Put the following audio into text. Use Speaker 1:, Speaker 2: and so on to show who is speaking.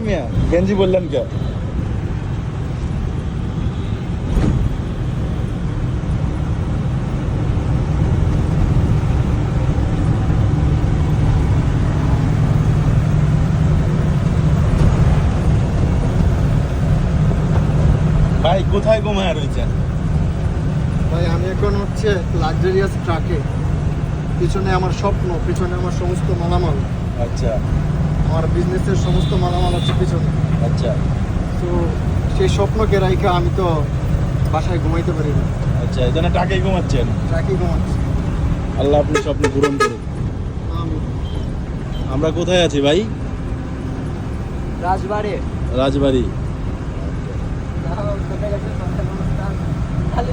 Speaker 1: মিয়া গেঞ্জি বললেন কে? ভাই কোথায় ঘুমায় রয়েছেন?
Speaker 2: ভাই আমি এখন হচ্ছে লাক্সারিয়াস ট্রাকে, পিছনে আমার স্বপ্ন, পিছনে আমার সমস্ত মালামাল,
Speaker 1: আচ্ছা
Speaker 2: আমার বিজনেসের সমস্ত মালামাল আছে পিছনে।
Speaker 1: আচ্ছা
Speaker 2: তো সেই স্বপ্নকে রাইখা আমি তো বাসায় ঘুমাইতে পারি না,
Speaker 1: আচ্ছা, এই জন্য টাকাই ঘুমাচ্ছেন।
Speaker 2: ট্রাকেই ঘুমাচ্ছি।
Speaker 1: আল্লাহ আপনি স্বপ্ন পূরণ করুন। আমরা কোথায় আছি ভাই?
Speaker 2: রাজবাড়ি।
Speaker 1: রাজবাড়ি।
Speaker 2: খালি